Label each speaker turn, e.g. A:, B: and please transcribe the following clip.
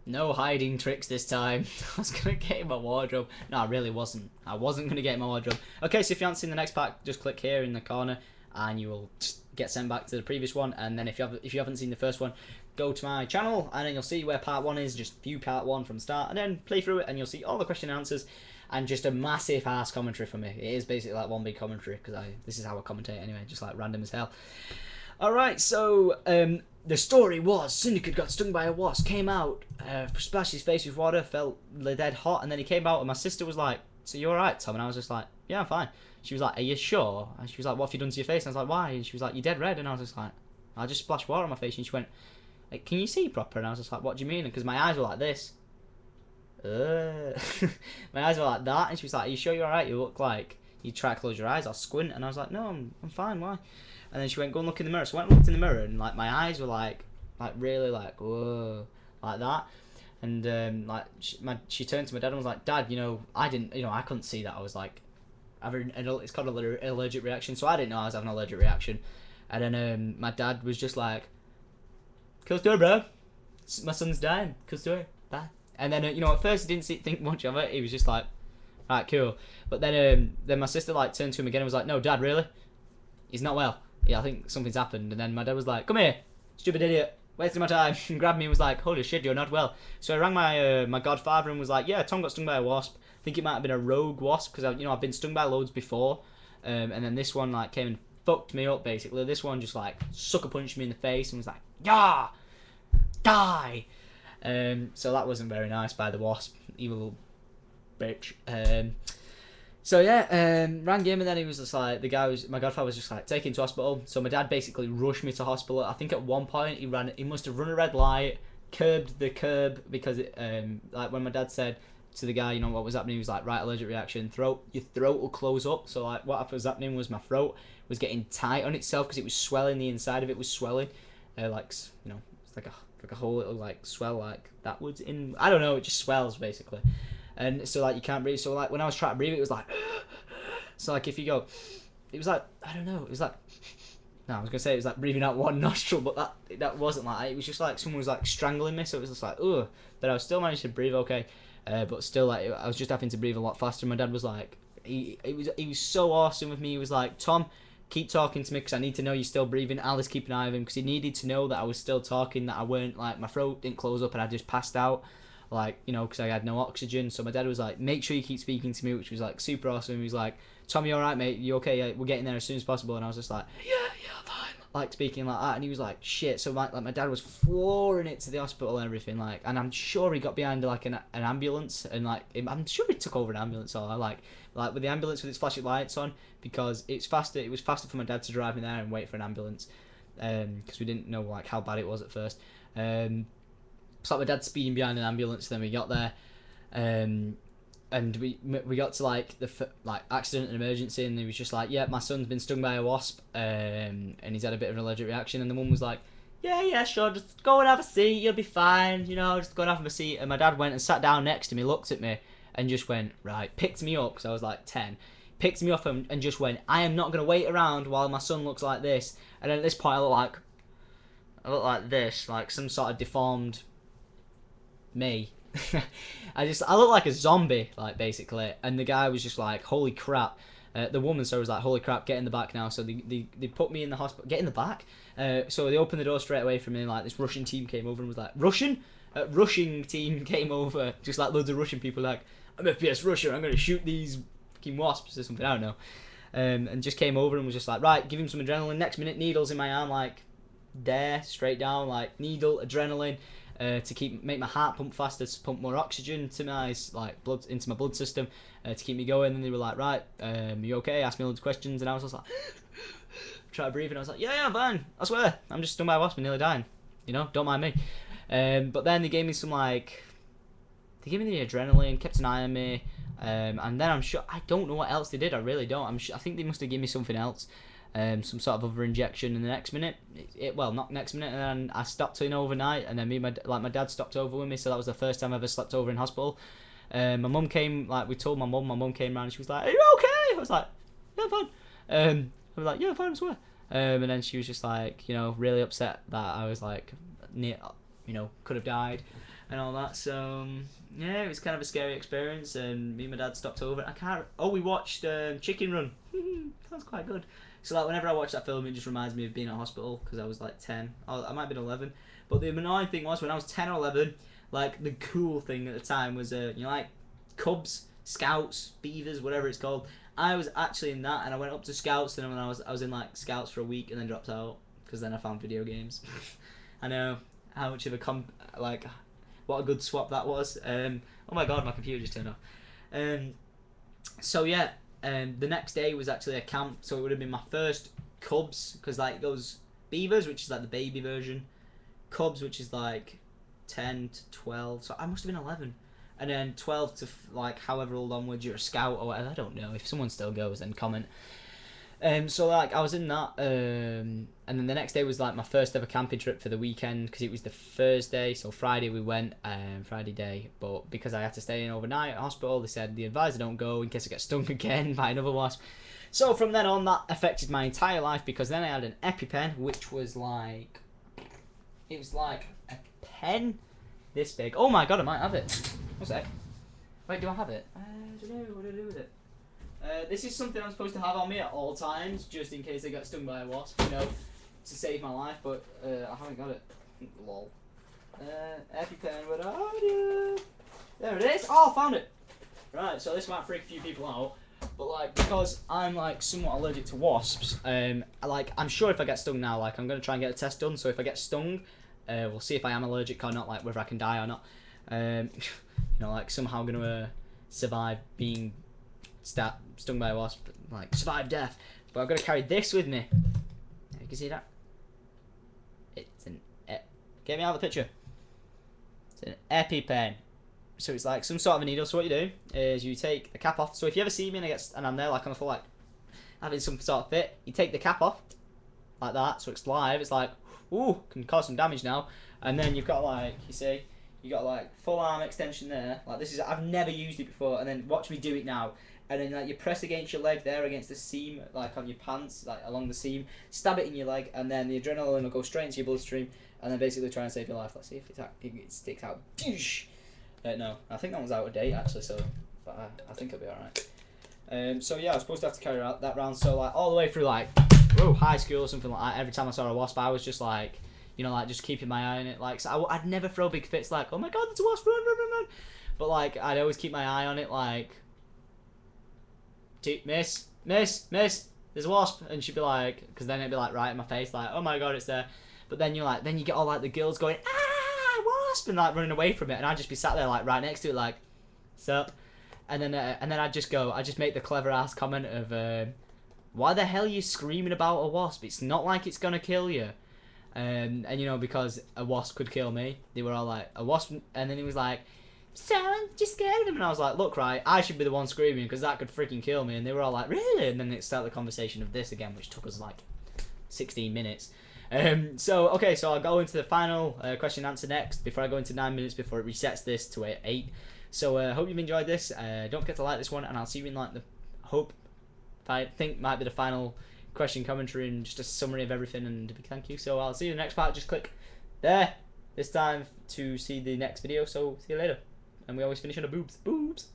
A: No hiding tricks this time. I was gonna get in my wardrobe. No, I really wasn't. I wasn't gonna get in my wardrobe. Okay, so if you haven't seen the next pack, just click here in the corner, and you will get sent back to the previous one. And then if you haven't seen the first one, go to my channel, and then you'll see where part 1 is. Just view part 1 from the start, and then play through it, and you'll see all the question and answers, and just a massive ass commentary from me. It is basically like one big commentary because this is how I commentate anyway, just like random as hell. All right, so the story was Syndicate got stung by a wasp, came out, splashed his face with water, felt dead hot, and then he came out, and my sister was like, "So you alright, Tom?" And I was just like, "Yeah, I'm fine." She was like, "Are you sure?" And she was like, "What have you done to your face?" And I was like, "Why?" And she was like, "You're dead red." And I was just like, "I just splashed water on my face." And she went, like, "Can you see proper?" And I was just like, "What do you mean?" Because my eyes were like this. My eyes were like that, and she was like, "Are you sure you're alright? You look like you try to close your eyes or squint." And I was like, "No, I'm fine. Why?" And then she went, "Go and look in the mirror." So I went and looked in the mirror, and like my eyes were like really like whoa, like that. And like she turned to my dad and was like, "Dad, I didn't, I couldn't see that. I was like having it's called an allergic reaction, so I didn't know I was having an allergic reaction." And then my dad was just like, "Cool story, bro. My son's dying. Cool story. Bye." And then at first he didn't think much of it. He was just like, "Right, cool." But then my sister like turned to him again and was like, "No, Dad, really? He's not well. Yeah, I think something's happened." And then my dad was like, "Come here, stupid idiot, wasting my time," and grabbed me and was like, "Holy shit, you're not well." So I rang my godfather and was like, "Yeah, Tom got stung by a wasp. I think it might have been a rogue wasp because I've been stung by loads before, and then this one like came and fucked me up basically. This one just like sucker punched me in the face and was like, "Yeah, die." So that wasn't very nice by the wasp, evil little bitch. So yeah, rang him, and then he was just like, my godfather was just like, "Take him to hospital." So my dad basically rushed me to hospital. I think at one point he must have run a red light, curbed the curb because like when my dad said to the guy, what was happening, he was like, "Right, allergic reaction, your throat will close up." So like what was happening was my throat was getting tight on itself because it was swelling. The inside of it was swelling, it's like a whole little like swell like that was in. I don't know, it just swells basically. And so like you can't breathe. So like when I was trying to breathe, it was like so like if you go, it was like I don't know, it was like no, I was gonna say it was like breathing out one nostril, but that wasn't like that. It was just like someone was like strangling me, so it was just like ugh. But I was still managed to breathe okay, but still like I was just having to breathe a lot faster. My dad was like he was so awesome with me. He was like, "Tom, keep talking to me because I need to know you're still breathing. Alice, keep an eye on him," because he needed to know that I was still talking, that I weren't like my throat didn't close up and I just passed out. Like, because I had no oxygen. So my dad was like, "Make sure you keep speaking to me," which was like super awesome. He was like, "Tom, you alright, mate? You okay? Yeah, we're getting there as soon as possible." And I was just like, "Yeah, fine." Like speaking like that, and he was like, "Shit." So my dad was flooring it to the hospital and everything, like, and I'm sure he got behind like an ambulance, and like I'm sure he took over an ambulance or like with the ambulance with its flashing lights on, because it's faster. It was faster for my dad to drive me there and wait for an ambulance, because we didn't know like how bad it was at first. So like my dad speeding behind an ambulance. Then we got there, and we got to like the like accident and emergency, and he was just like, "Yeah, my son's been stung by a wasp, and he's had a bit of an allergic reaction." And the mum was like, "Yeah, sure, just go and have a seat, you'll be fine, just go and have a seat." And my dad went and sat down next to me, looked at me, and just went, right, picked me up because I was like 10, picked me up and just went, "I am not gonna wait around while my son looks like this." And then at this point, I look like this, like some sort of deformed me. I look like a zombie, like basically. And the guy was just like, "Holy crap!" The woman was like, "Holy crap, get in the back now." So they put me in the hospital. Get in the back. So they opened the door straight away for me. Like this Russian team came over and was like, Russian team came over, just like loads of Russian people. Like, "I'm FPS Russia. I'm gonna shoot these fucking wasps or something. I don't know." And just came over and was just like, "Right, give him some adrenaline." Next minute, needles in my arm, like there, straight down, like needle, adrenaline. To make my heart pump faster, to pump more oxygen to my blood into my blood system, to keep me going. And they were like, "Right, you okay?" Asked me loads of questions, and I was just like, try to breathe, and I was like, "Yeah, I'm fine. I swear, I'm just stung by a wasp and nearly dying. Don't mind me." But then they gave me they gave me the adrenaline, kept an eye on me, and then I don't know what else they did. I really don't. I think they must have given me something else. Some sort of other injection in the next minute. Not next minute, and then I stopped in overnight, and then my dad stopped over with me, so that was the first time I ever slept over in hospital. My mum came, we told my mum came round and she was like, "Are you okay?" I was like, "Yeah, I'm fine." I was like, "Yeah, I'm fine, I swear." And then she was just like, really upset that I was like, near, could have died. and all that. So yeah, it was kind of a scary experience, and me and my dad stopped over. We watched Chicken Run. That was quite good. So like whenever I watch that film, it just reminds me of being at hospital because I was like 10. I might have been 11. But the annoying thing was when I was 10 or 11, like the cool thing at the time was like Cubs, Scouts, Beavers, whatever it's called. I was actually in that, and I went up to Scouts, and when I was in like Scouts for a week, and then dropped out because then I found video games. I know how much of a what a good swap that was. Oh my god, my computer just turned off. So yeah, the next day was actually a camp, so it would have been my first Cubs, because like those Beavers, which is like the baby version, Cubs, which is like 10 to 12, so I must have been 11. And then 12 to like however old onwards you're a scout or whatever. I don't know. If someone still goes, then comment. So like I was in that, and then the next day was like my first ever camping trip for the weekend, because it was the Thursday. So Friday we went, Friday day. But because I had to stay in overnight at hospital, they said the advisor don't go in case I get stung again by another wasp. So from then on, that affected my entire life, because then I had an EpiPen, which was like, it was like a pen this big. Oh my god, I might have it. What's that? Wait, do I have it? I don't know. What do I do with it? This is something I'm supposed to have on me at all times, just in case I get stung by a wasp, you know, to save my life, but I haven't got it. Lol. EpiPen, where are you? There it is. Oh, I found it. Right, so this might freak a few people out, but like, because I'm like somewhat allergic to wasps, like I'm sure if I get stung now, like I'm gonna try and get a test done. So if I get stung, we'll see if I am allergic or not, like whether I can die or not. You know, like somehow gonna survive being stung by a wasp, like survive death. But I've got to carry this with me. You can see that. It's an get me out of the picture. It's an EpiPen. So it's like some sort of a needle. So what you do is you take the cap off. So if you ever see me and I'm there like on the floor like having some sort of fit, you take the cap off like that, so it's live. It's like, ooh, can cause some damage now. And then you've got like, you see, you got like full arm extension there. Like this is, I've never used it before. And then watch me do it now. And then like you press against your leg there, against the seam, like on your pants, like along the seam. Stab it in your leg, and then the adrenaline will go straight into your bloodstream, and then basically try and save your life. Let's see if it sticks out. No, I think that one's out of date actually, so but I think it'll be alright. So yeah, I was supposed to have to carry that round. So like all the way through like high school or something like that. Every time I saw a wasp, I was just like, you know, like just keeping my eye on it. Like so I'd never throw big fits like, oh my god, there's a wasp, run, run, run, run. But like I'd always keep my eye on it, like, miss, there's a wasp, and she'd be like, because then it'd be like right in my face, like, oh my god, it's there. But then you're like, then you get all like the girls going, ah, wasp, and like running away from it, and I'd just be sat there like right next to it, like, sup, and then I'd just make the clever ass comment of, why the hell are you screaming about a wasp? It's not like it's gonna kill you. And you know, because a wasp could kill me, they were all like, a wasp, and then he was like, so I'm just scared of them, and I was like, look, right, I should be the one screaming because that could freaking kill me. And they were all like, really? And then it started the conversation of this again, which took us like 16 minutes. So okay, so I'll go into the final question and answer next before I go into 9 minutes before it resets this to 8. So hope you've enjoyed this. Don't forget to like this one, and I'll see you in like the I think might be the final question commentary and just a summary of everything and a big thank you. So I'll see you in the next part. Just click there this time to see the next video. So see you later. And we always finish on a boobs.